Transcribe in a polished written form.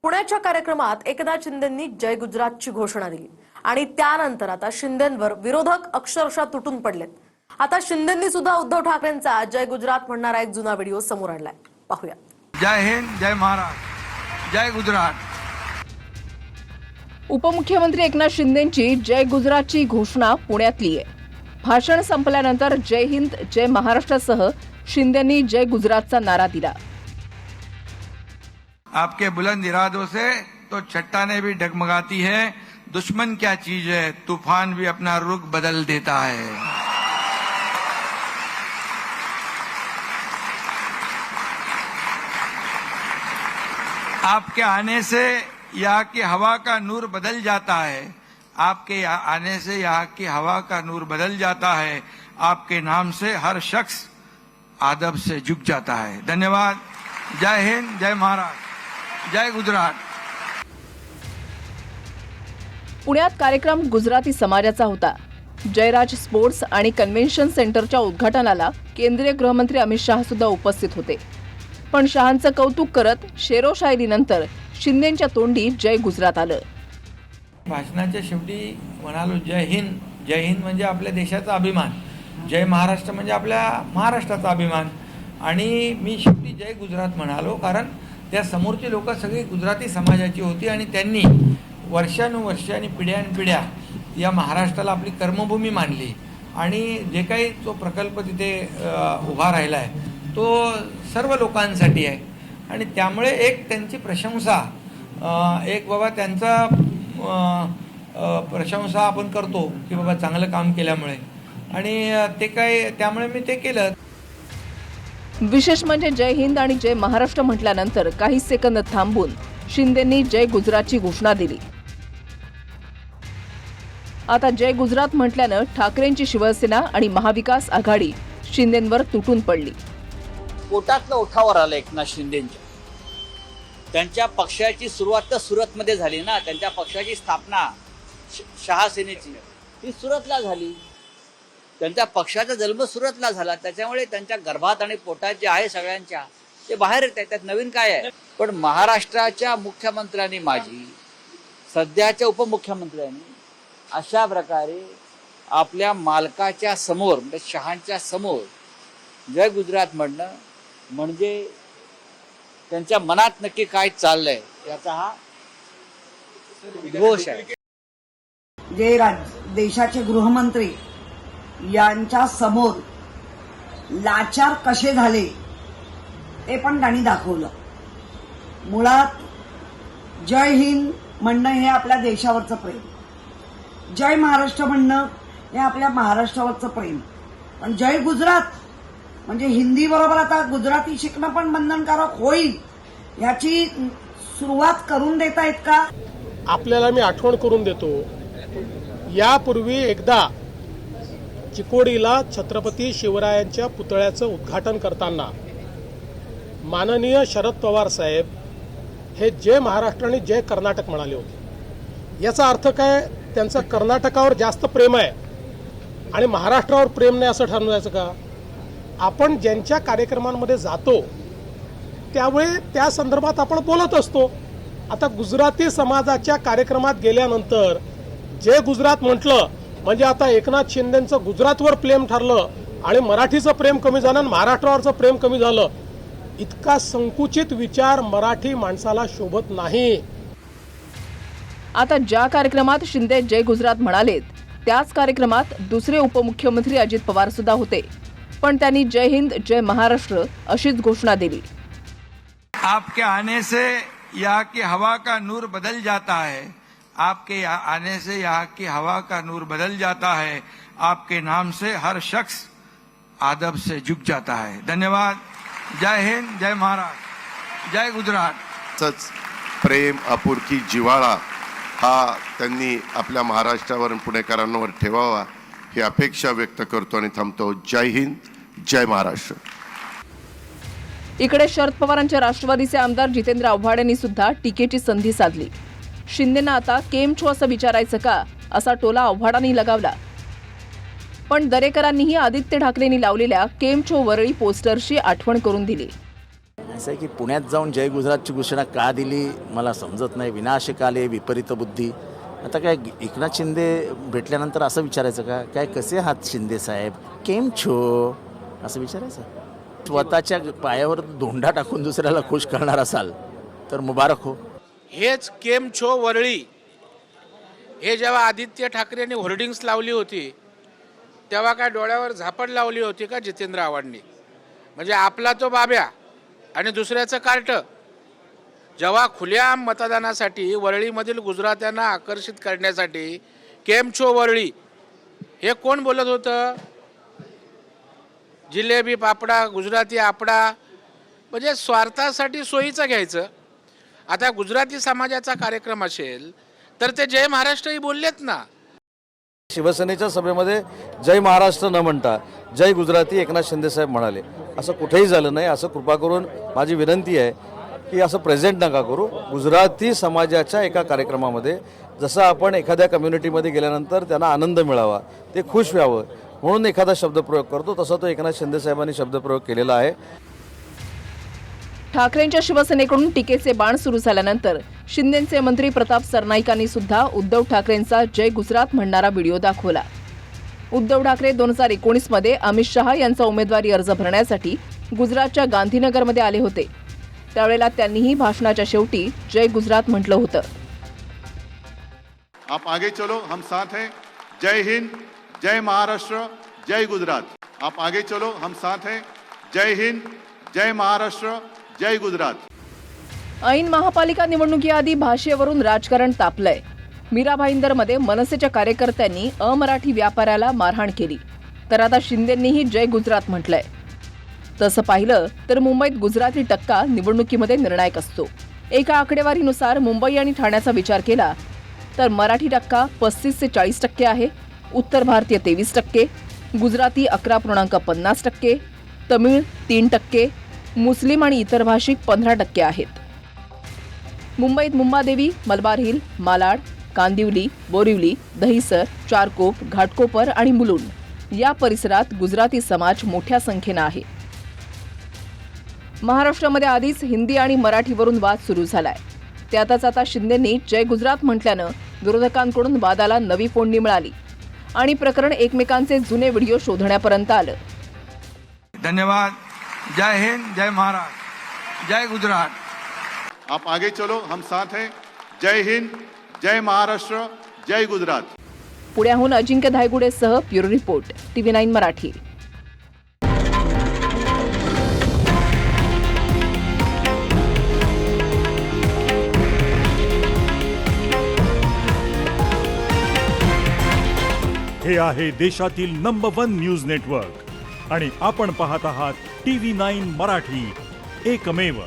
पुण्याच्या कार्यक्रमात एकनाथ शिंदेंनी जय गुजरातची घोषणा दिली आणि त्यानंतर आता शिंदेंवर विरोधक अक्षरशः तुटून पडलेत। आता शिंदेंनी सुद्धा उद्धव ठाकरेंचा जय गुजरात म्हणणारा एक जुना व्हिडिओ समोर आणलाय, पाहूया। जय हिंद, जय महाराष्ट्र, जय गुजरात। उपमुख्यमंत्री एकनाथ शिंदेंची जय गुजरातची घोषणा पुण्यातली आहे। भाषण संपल्यानंतर जय हिंद, जय महाराष्ट्रासह शिंदेंनी जय गुजरातचा नारा दिला। आपके बुलंद इरादों से तो चट्टानें भी डगमगाती है, दुश्मन क्या चीज है, तूफान भी अपना रुख बदल देता है। आपके आने से यहाँ की हवा का नूर बदल जाता है, आपके आने से यहाँ की हवा का नूर बदल जाता है। आपके नाम से हर शख्स आदब से झुक जाता है। धन्यवाद। जय हिंद, जय महाराष्ट्र, जय गुजरात। पुण्यात कार्यक्रम गुजराती समाजाचा होता। जयराज स्पोर्ट्स आणि कन्व्हेन्शन सेंटरच्या उद्घाटनाला केंद्रीय गृहमंत्री अमित शाह सुद्धा उपस्थित होते। पण शहांचं कौतुक करत शेरो शायरीनंतर शिंदेंच्या तोंडी जय गुजरात आलं। भाषणाच्या शेवटी म्हणालो जय हिंद। जय हिंद म्हणजे आपल्या देशाचा अभिमान, जय महाराष्ट्र म्हणजे आपल्या महाराष्ट्राचा अभिमान। आणि मी शेवटी जय गुजरात म्हणालो कारण त्या समोरची लोक सगळी गुजराती समाजाची होती आणि त्यांनी वर्षानुवर्षे आणि पिढ्यानपिढ्या या महाराष्ट्राला आपली कर्मभूमी मानली आणि जे काही तो प्रकल्प तिथे उभा राहिला आहे तो सर्व लोकांसाठी आहे आणि त्यामुळे एक त्यांची प्रशंसा, एक बाबा त्यांचा प्रशंसा आपण करतो की बाबा चांगलं काम केल्यामुळे, आणि ते काय त्यामुळे मी ते केलं। विशेष म्हणजे जय हिंद आणि जय महाराष्ट्र म्हटल्यानंतर काही सेकंद थांबून शिंदेंनी जय गुजरातची घोषणा दिली। आता जय गुजरात म्हटल्यानं ठाकरेंची शिवसेना आणि महाविकास आघाडी शिंदेंवर तुटून पडली। पोटातलं ओठावर आलं एकनाथ शिंदेंच्या। त्यांच्या पक्षाची सुरुवात तर सुरतमध्ये झाली ना, त्यांच्या पक्षाची स्थापना शहा सेनेची ती सुरतला झाली, त्यांच्या पक्षाचा जन्म सुरतला झाला। त्याच्यामुळे त्यांच्या गर्भात आणि पोटात जे आहे सगळ्यांच्या ते बाहेर येत आहे, त्यात नवीन काय आहे। पण महाराष्ट्राच्या मुख्यमंत्र्यांनी, माझी सध्याच्या उपमुख्यमंत्र्यांनी अशा प्रकारे आपल्या मालकाच्या समोर म्हणजे शहांच्या समोर जय गुजरात म्हणणं म्हणजे त्यांच्या मनात नक्की काय चाललंय याचा हा उद्घोष आहे। जे देशाचे गृहमंत्री यांच्या समोर लाचार कसे झाले ते पण त्यांनी दाखवलं। मुळात जय हिंद म्हणणं हे आपल्या देशावरचं प्रेम, जय महाराष्ट्र म्हणणं हे आपल्या महाराष्ट्रावरचं प्रेम, पण जय गुजरात म्हणजे हिंदी बरोबर आता गुजराती शिकणं पण बंधनकारक होईल याची सुरुवात करून देतायत का? आपल्याला मी आठवण करून देतो, यापूर्वी एकदा चिकोडीला छत्रपती शिवरायांच्या पुतळ्याचं उद्घाटन करताना माननीय शरद पवार साहेब हे जय महाराष्ट्र आणि जय कर्नाटक म्हणाले होते। याचा अर्थ काय, त्यांचं कर्नाटकावर जास्त प्रेम आहे आणि महाराष्ट्रावर प्रेम नाही असं ठरवायचं का? आपण ज्यांच्या कार्यक्रमांमध्ये जातो त्यावेळी त्या संदर्भात आपण बोलत असतो। आता गुजराती समाजाच्या कार्यक्रमात गेल्यानंतर जय गुजरात म्हटलं म्हणजे आता एकनाथ शिंदेंचं गुजरातवर प्रेम ठरलं आणि मराठीचं प्रेम कमी झालं आणि महाराष्ट्रावरचं प्रेम कमी झालं। इतका संकुचित विचार मराठी माणसाला शोभत नाही। आता ज्या कार्यक्रमात शिंदे जय गुजरात म्हणालेत त्याच कार्यक्रमात दुसरे उपमुख्यमंत्री अजित पवार सुद्धा होते, पण त्यांनी जय हिंद, जय महाराष्ट्र अशीच घोषणा दिली। आपके आने से यहाँ की हवा का नूर बदल जाता है, आपके आने से यहाँ की हवा का नूर बदल जाता है। आपके नाम से हर शख्स आदब से झुक जाता है। धन्यवाद। जय हिंद, जय महाराष्ट्र, जय गुजरात। प्रेम, आपुलकी, जिव्हाळा हा त्यांनी आपल्या महाराष्ट्रावर आणि पुणेकरांवर ठेवावा ही अपेक्षा व्यक्त करतो आणि थांबतो। जय हिंद, जय महाराष्ट्र। इकडे शरद पवारांच्या राष्ट्रवादीचे आमदार जितेंद्र आव्हाड यांनी सुद्धा टीकेची संधी साधली। शिंदेंना आता केम छो असं विचारायचं का असा टोला आव्हाडांनी लगावला, पण दरेकरांनीही आदित्य ठाकरेंनी लावलेल्या केम छो वरळी पोस्टरची आठवण करून दिली। असं आहे की पुण्यात जाऊन जय गुजरातची घोषणा का दिली मला समजत नाही. विनाशकाले विपरीत बुद्धी. आता काय एकनाथ शिंदे भेटल्यानंतर असं विचारायचं का काय कसे आहात शिंदे साहेब, केम छो, असं विचारायचं. स्वतःच्या पायावर धोंडा टाकून दुसऱ्याला खुश करणार असाल तर मुबारक हो. हेच केम छो वरळी हे जेव्हा आदित्य ठाकरेंनी होर्डिंग्स लावली होती तेव्हा काय डोळ्यावर झापड लावली होती का जितेंद्र आव्हाडांनी? म्हणजे आपला तो बाब्या आणि दुसऱ्याचं कार्ट. जेव्हा खुल्या मतदानासाठी वरळीमधील गुजरात्यांना आकर्षित करण्यासाठी केम छो वरळी हे कोण बोलत होतं? जिलेबी पापडा गुजराती आपडा, म्हणजे स्वार्थासाठी सोयीचं घ्यायचं. आता गुजराती समाजाचा कार्यक्रम असेल तर ते जय महाराष्ट्रही बोललेत ना. शिवसेनेच्या सभेमध्ये जय महाराष्ट्र न म्हणता जय गुजराती एकनाथ शिंदे साहेब म्हणाले. असं कुठेही झालं नाही. असं कृपा करून माझी विनंती आहे की असं प्रेझेंट नका करू. गुजराती समाजाच्या एका कार्यक्रमामध्ये जसं आपण एखाद्या कम्युनिटीमध्ये गेल्यानंतर त्यांना आनंद मिळावा, ते खुश व्हावं म्हणून एखादा शब्दप्रयोग करतो, तसा तो एकनाथ शिंदे साहेबांनी शब्दप्रयोग केलेला आहे. ठाकरेंच्या शिवसेनेकडून टीकेचे बाण सुरू झाल्यानंतर शिंदेचे मंत्री प्रताप सरनाईकांनी सुद्धा उद्धव ठाकरेंचा जय गुजरात म्हणणारा व्हिडिओ दाखवला. उद्धव ठाकरे 2019 मध्ये अमित शहा यांचा उमेदवारी अर्ज भरण्यासाठी गुजरातच्या गांधीनगरमध्ये आले होते. त्यावेळेला त्यांनीही भाषणाच्या शेवटी जय गुजरात म्हटलं होतं. आप आगे चलो, हम साथ हैं. जय हिंद, जय महाराष्ट्र, जय गुजरात. आप आगे चलो, हम साथ हैं. जय हिंद, जय महाराष्ट्र, जय गुजरात. ऐन महापालिका निवडणुकीआधी भाषेवरून राजकारण तापलंय. मीरा भाईंदरमध्ये मनसेच्या कार्यकर्त्यांनी अमराठी व्यापाऱ्याला मारहाण केली, तर आता शिंदेंनीही जय गुजरात म्हटलंय. तसं पाहिलं तर मुंबईत गुजराती टक्का निवडणुकीमध्ये निर्णायक असतो. एका आकडेवारीनुसार मुंबई आणि ठाण्याचा विचार केला तर मराठी टक्का 35 ते 40% आहे, उत्तर भारतीय 23%, गुजराती 11.50%, तमिळ 3%, मुस्लिम आणि इतर भाषिक 15% आहेत. मुंबईत मुंबादेवी, मलबार हिल, मालाड, कांदिवली, बोरिवली, दहिसर, चारकोप, घाटकोपर आणि मुलुंड या परिसरात गुजराती समाज मोठ्या संख्येनं आहे. महाराष्ट्रामध्ये आधीच हिंदी आणि मराठीवरून वाद सुरू झालाय. त्यातच आता शिंदेंनी जय गुजरात म्हटल्यानं विरोधकांकडून वादाला नवी फोडणी मिळाली आणि प्रकरण एकमेकांचे जुने व्हिडिओ शोधण्यापर्यंत आलं. धन्यवाद. जय हिंद, जय महाराष्ट्र, जय गुजरात. आप आगे चलो, हम साथ हैं. जय हिंद, जय महाराष्ट्र, जय गुजरात. पुण्याहून अजिंक्य धायगुडेसह ब्युरो रिपोर्ट, TV9 मराठी. हे आहे देशातील नंबर 1 न्यूज नेटवर्क आणि आपण पाहत आहात TV9 मराठी, एकमेव.